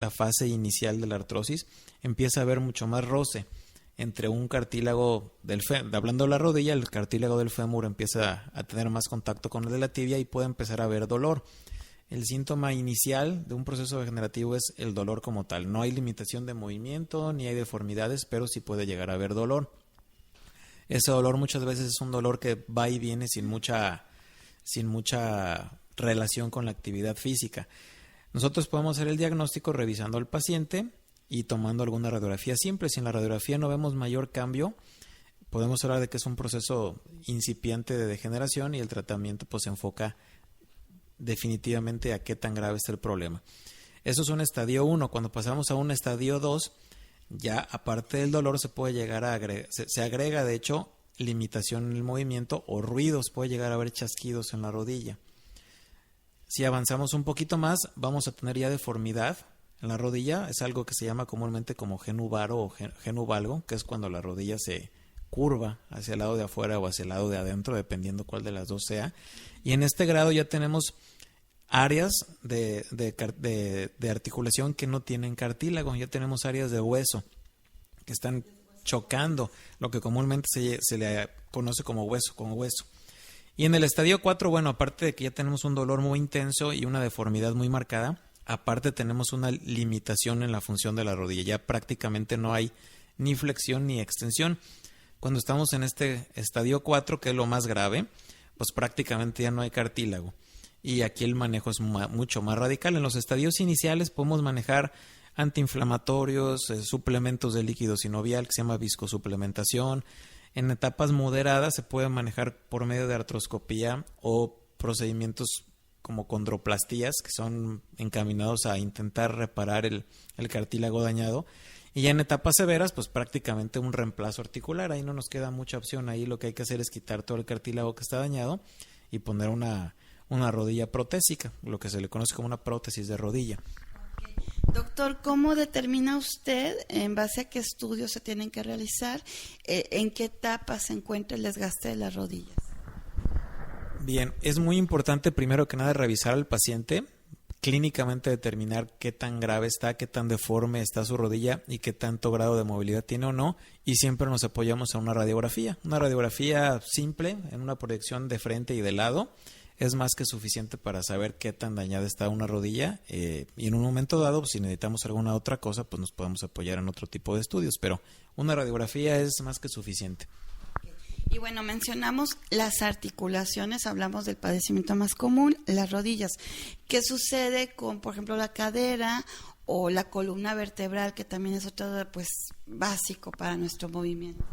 la fase inicial de la artrosis, empieza a haber mucho más roce entre un cartílago del fémur, hablando de la rodilla, el cartílago del fémur empieza a tener más contacto con el de la tibia y puede empezar a haber dolor. El síntoma inicial de un proceso degenerativo es el dolor como tal. No hay limitación de movimiento ni hay deformidades, pero sí puede llegar a haber dolor. Ese dolor muchas veces es un dolor que va y viene sin mucha relación con la actividad física. Nosotros podemos hacer el diagnóstico revisando al paciente y tomando alguna radiografía simple. Si en la radiografía no vemos mayor cambio, podemos hablar de que es un proceso incipiente de degeneración y el tratamiento pues se enfoca definitivamente a qué tan grave está el problema. Eso es un estadio 1. Cuando pasamos a un estadio 2, ya aparte del dolor se puede llegar a se agrega de hecho limitación en el movimiento o ruidos, puede llegar a haber chasquidos en la rodilla. Si avanzamos un poquito más, vamos a tener ya deformidad en la rodilla. Es algo que se llama comúnmente como genuvaro o genuvalgo, que es cuando la rodilla se curva hacia el lado de afuera o hacia el lado de adentro, dependiendo cuál de las dos sea. Y en este grado ya tenemos áreas de articulación que no tienen cartílago, ya tenemos áreas de hueso que están chocando, lo que comúnmente se le conoce como hueso con hueso. Y en el estadio 4, bueno, aparte de que ya tenemos un dolor muy intenso y una deformidad muy marcada, aparte tenemos una limitación en la función de la rodilla, ya prácticamente no hay ni flexión ni extensión. Cuando estamos en este estadio 4, que es lo más grave, pues prácticamente ya no hay cartílago. Y aquí el manejo es mucho más radical. En los estadios iniciales podemos manejar antiinflamatorios, suplementos de líquido sinovial que se llama viscosuplementación. En etapas moderadas se puede manejar por medio de artroscopía o procedimientos como condroplastías que son encaminados a intentar reparar el cartílago dañado. Y ya en etapas severas, pues prácticamente un reemplazo articular. Ahí no nos queda mucha opción. Ahí lo que hay que hacer es quitar todo el cartílago que está dañado y poner una rodilla protésica, lo que se le conoce como una prótesis de rodilla. Doctor, ¿cómo determina usted, en base a qué estudios se tienen que realizar, en qué etapa se encuentra el desgaste de las rodillas? Bien, es muy importante primero que nada revisar al paciente, clínicamente determinar qué tan grave está, qué tan deforme está su rodilla y qué tanto grado de movilidad tiene o no, y siempre nos apoyamos a una radiografía simple, en una proyección de frente y de lado. Es más que suficiente para saber qué tan dañada está una rodilla y en un momento dado, pues, si necesitamos alguna otra cosa, pues nos podemos apoyar en otro tipo de estudios, pero una radiografía es más que suficiente. Y bueno, mencionamos las articulaciones, hablamos del padecimiento más común, las rodillas. ¿Qué sucede con, por ejemplo, la cadera o la columna vertebral, que también es otro pues básico para nuestro movimiento?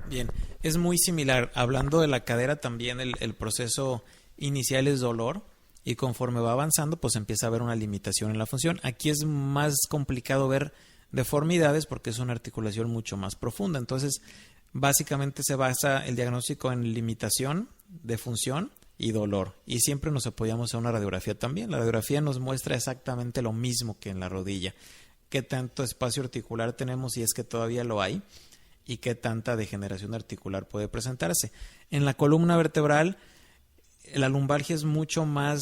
Bien, es muy similar. Hablando de la cadera también el proceso inicial es dolor y conforme va avanzando pues empieza a haber una limitación en la función. Aquí es más complicado ver deformidades porque es una articulación mucho más profunda. Entonces, básicamente se basa el diagnóstico en limitación de función y dolor. Y siempre nos apoyamos a una radiografía también. La radiografía nos muestra exactamente lo mismo que en la rodilla. Qué tanto espacio articular tenemos, si es que todavía lo hay, y qué tanta degeneración articular puede presentarse. En la columna vertebral, la lumbalgia es mucho más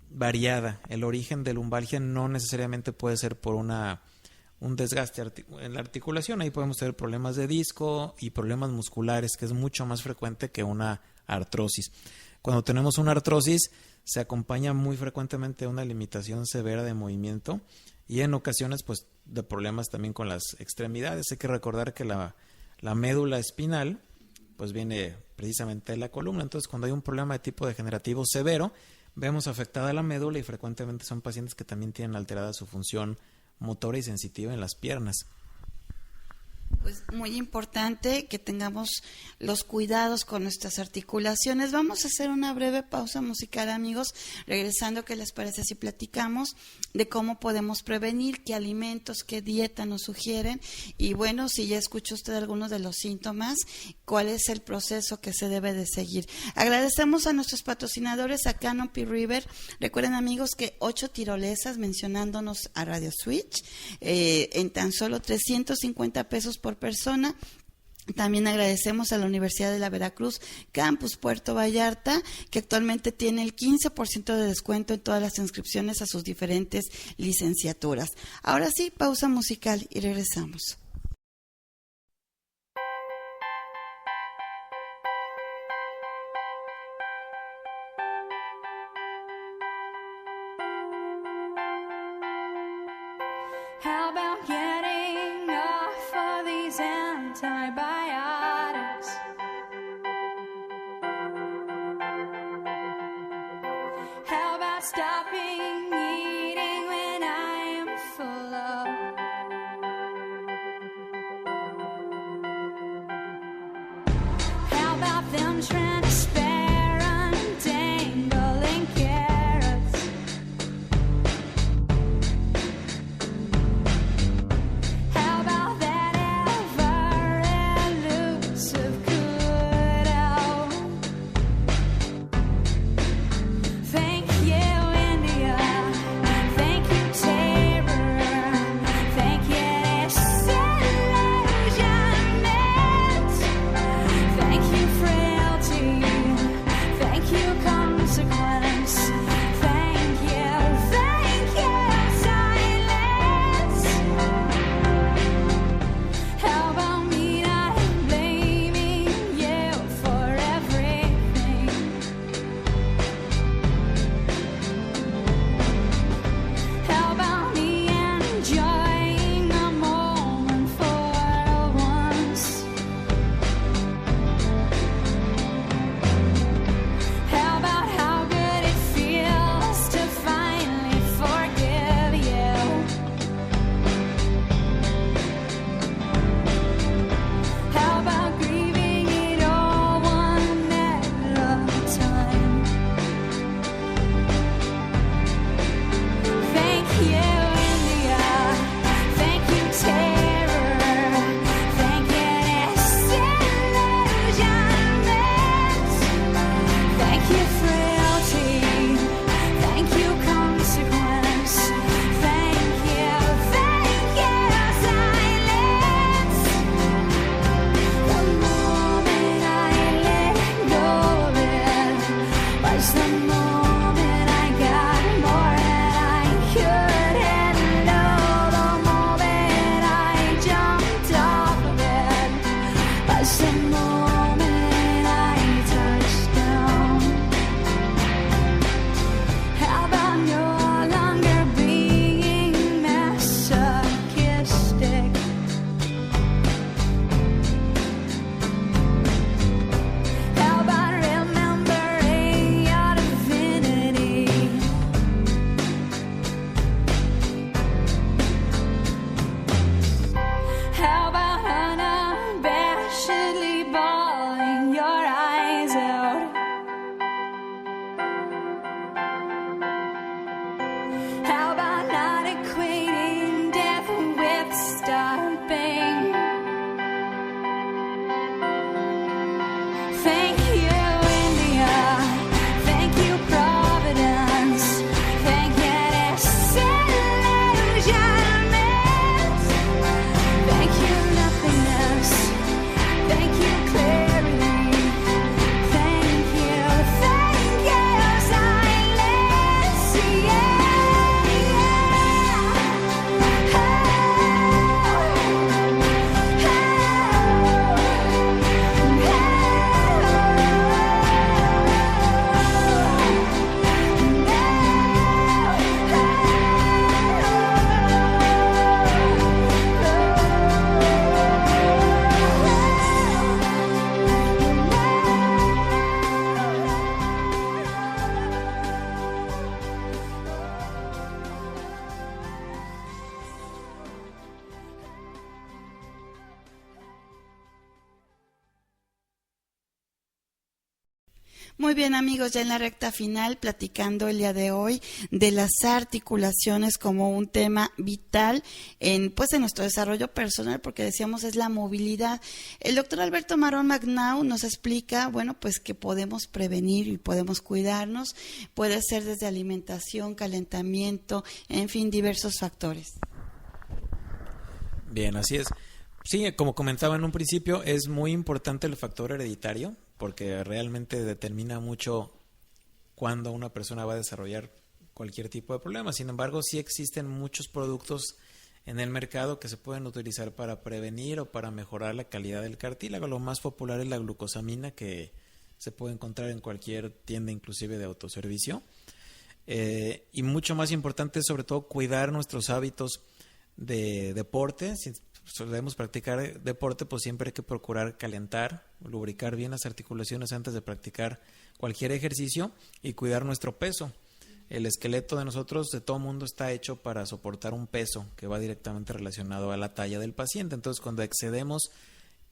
variada. El origen de lumbalgia no necesariamente puede ser por un desgaste en la articulación. Ahí podemos tener problemas de disco y problemas musculares, que es mucho más frecuente que una artrosis. Cuando tenemos una artrosis, se acompaña muy frecuentemente de una limitación severa de movimiento y en ocasiones pues de problemas también con las extremidades. Hay que recordar que la médula espinal pues viene precisamente de la columna. Entonces, cuando hay un problema de tipo degenerativo severo, vemos afectada la médula y frecuentemente son pacientes que también tienen alterada su función motora y sensitiva en las piernas. Pues muy importante que tengamos los cuidados con nuestras articulaciones. Vamos a hacer una breve pausa musical, amigos. Regresando, ¿qué les parece si platicamos de cómo podemos prevenir, qué alimentos, qué dieta nos sugieren? Y bueno, si ya escuchó usted algunos de los síntomas, ¿cuál es el proceso que se debe de seguir? Agradecemos a nuestros patrocinadores, a Canopy River. Recuerden, amigos, que 8 tirolesas, mencionándonos a Radio Switch, en tan solo $350 por persona. También agradecemos a la Universidad de la Veracruz, Campus Puerto Vallarta, que actualmente tiene el 15% de descuento en todas las inscripciones a sus diferentes licenciaturas. Ahora sí, pausa musical y regresamos. How about getting off of these antibiotics? How about stopping eating when I am full of? How about them trying to spare untangling carrots? How about that ever elusive kudo? Thank you, India. Thank you, terror. Thank you, disillusionment. Thank you, frailty. Thank you, consequence. Thank you, silence. How about me not blaming you for everything? How about me enjoying a moment for once? How about how good it feels to finally forgive you? How about grieving it all one at a time? Thank you, India. Thank you, terror. Thank you, disillusionment. Thank you, frailty. Thank you, consequence. Thank you, silence. The moment I let go of it was the moment I got more than I could handle. The moment I jumped off of it was the moment I touched down. How about no longer being masochistic? How about remembering your divinity? How about unabashedly bawling your eyes out? How about not equating death with stopping? Thank you, India. Thank you, Providence. Thank you, disillusionment. Thank you, nothingness. Thank you, clarity. Thank you, silence. Muy bien, amigos, ya en la recta final, platicando el día de hoy de las articulaciones como un tema vital en nuestro desarrollo personal, porque decíamos es la movilidad. El doctor Alberto Marrón Magnau nos explica, que podemos prevenir y podemos cuidarnos. Puede ser desde alimentación, calentamiento, en fin, diversos factores. Bien, así es. Sí, como comentaba en un principio, es muy importante el factor hereditario porque realmente determina mucho cuándo una persona va a desarrollar cualquier tipo de problema. Sin embargo, sí existen muchos productos en el mercado que se pueden utilizar para prevenir o para mejorar la calidad del cartílago. Lo más popular es la glucosamina, que se puede encontrar en cualquier tienda, inclusive de autoservicio. Y mucho más importante es sobre todo cuidar nuestros hábitos de deporte. Si solemos practicar deporte, pues siempre hay que procurar calentar, lubricar bien las articulaciones antes de practicar cualquier ejercicio y cuidar nuestro peso. El esqueleto de nosotros, de todo mundo, está hecho para soportar un peso que va directamente relacionado a la talla del paciente. Entonces, cuando excedemos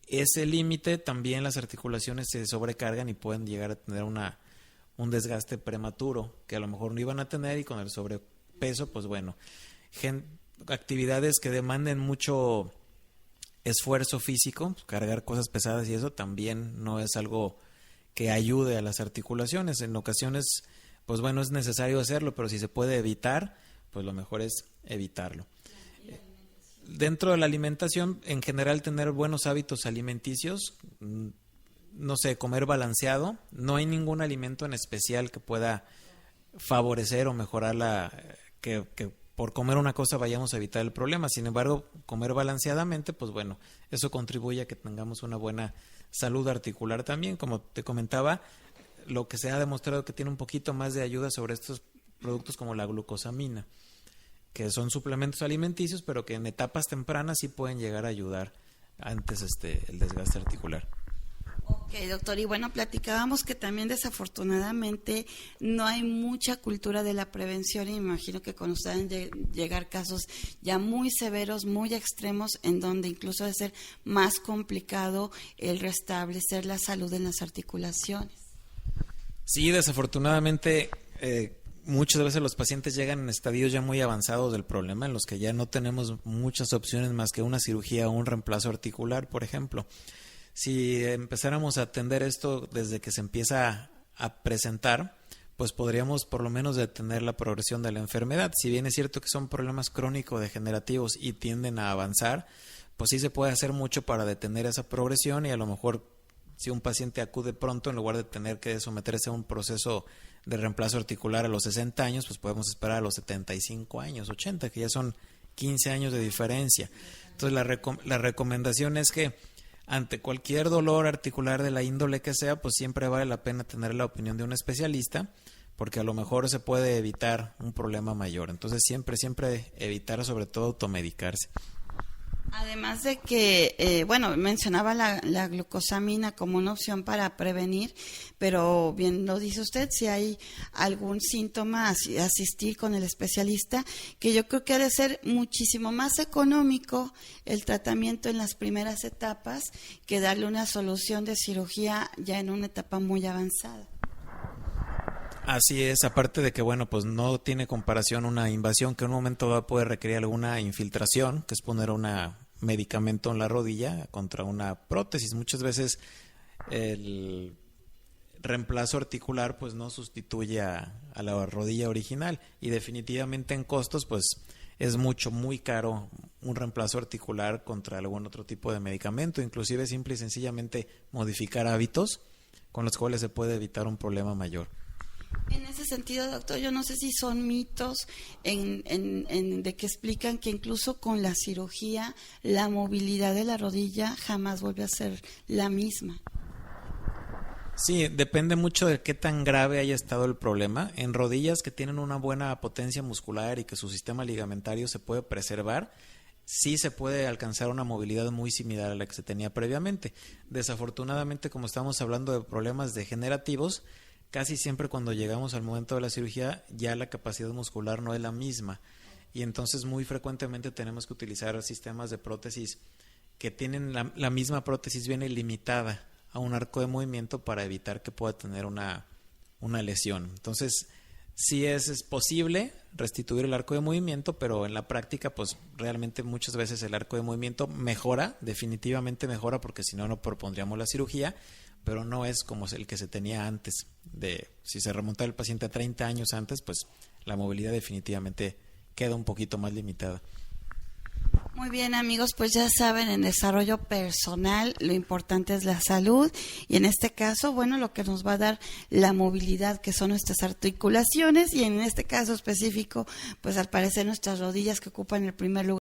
ese límite, también las articulaciones se sobrecargan y pueden llegar a tener un desgaste prematuro que a lo mejor no iban a tener, y con el sobrepeso, pues bueno, actividades que demanden mucho esfuerzo físico, cargar cosas pesadas y eso también no es algo que ayude a las articulaciones. En ocasiones, pues bueno, es necesario hacerlo, pero si se puede evitar, pues lo mejor es evitarlo. Dentro de la alimentación, en general, tener buenos hábitos alimenticios, no sé, comer balanceado. No hay ningún alimento en especial que pueda favorecer o mejorar que por comer una cosa vayamos a evitar el problema. Sin embargo, comer balanceadamente, pues bueno, eso contribuye a que tengamos una buena salud articular también. Como te comentaba, lo que se ha demostrado que tiene un poquito más de ayuda sobre estos productos como la glucosamina, que son suplementos alimenticios, pero que en etapas tempranas sí pueden llegar a ayudar antes el desgaste articular. Ok, doctor, y bueno, platicábamos que también desafortunadamente no hay mucha cultura de la prevención, y me imagino que con ustedes llegar casos ya muy severos, muy extremos, en donde incluso debe ser más complicado el restablecer la salud en las articulaciones. Sí, desafortunadamente muchas veces los pacientes llegan en estadios ya muy avanzados del problema, en los que ya no tenemos muchas opciones más que una cirugía o un reemplazo articular, por ejemplo. Si empezáramos a atender esto desde que se empieza a presentar, pues podríamos por lo menos detener la progresión de la enfermedad. Si bien es cierto que son problemas crónico-degenerativos y tienden a avanzar, pues sí se puede hacer mucho para detener esa progresión, y a lo mejor si un paciente acude pronto, en lugar de tener que someterse a un proceso de reemplazo articular a los 60 años, pues podemos esperar a los 75 años, 80, que ya son 15 años de diferencia. Entonces la recomendación es que ante cualquier dolor articular de la índole que sea, pues siempre vale la pena tener la opinión de un especialista, porque a lo mejor se puede evitar un problema mayor. Entonces siempre evitar, sobre todo, automedicarse. Además de que, bueno, mencionaba la glucosamina como una opción para prevenir, pero bien lo dice usted, si hay algún síntoma, asistir con el especialista, que yo creo que ha de ser muchísimo más económico el tratamiento en las primeras etapas que darle una solución de cirugía ya en una etapa muy avanzada. Así es, aparte de que, bueno, pues no tiene comparación una invasión que en un momento va a poder requerir alguna infiltración, que es poner un medicamento en la rodilla contra una prótesis. Muchas veces el reemplazo articular pues no sustituye a la rodilla original, y definitivamente en costos pues es muy caro un reemplazo articular contra algún otro tipo de medicamento. Inclusive simple y sencillamente modificar hábitos con los cuales se puede evitar un problema mayor. En ese sentido, doctor, yo no sé si son mitos de que explican que incluso con la cirugía la movilidad de la rodilla jamás vuelve a ser la misma. Sí, depende mucho de qué tan grave haya estado el problema. En rodillas que tienen una buena potencia muscular y que su sistema ligamentario se puede preservar, sí se puede alcanzar una movilidad muy similar a la que se tenía previamente. Desafortunadamente, como estamos hablando de problemas degenerativos, casi siempre cuando llegamos al momento de la cirugía ya la capacidad muscular no es la misma, y entonces muy frecuentemente tenemos que utilizar sistemas de prótesis que tienen la misma prótesis viene limitada a un arco de movimiento para evitar que pueda tener una lesión. Entonces sí es posible restituir el arco de movimiento, pero en la práctica pues realmente muchas veces el arco de movimiento definitivamente mejora, porque si no, no propondríamos la cirugía, pero no es como el que se tenía antes. Si se remonta el paciente a 30 años antes, pues la movilidad definitivamente queda un poquito más limitada. Muy bien, amigos, pues ya saben, en desarrollo personal lo importante es la salud y en este caso, bueno, lo que nos va a dar la movilidad, que son nuestras articulaciones, y en este caso específico, pues al parecer nuestras rodillas, que ocupan el primer lugar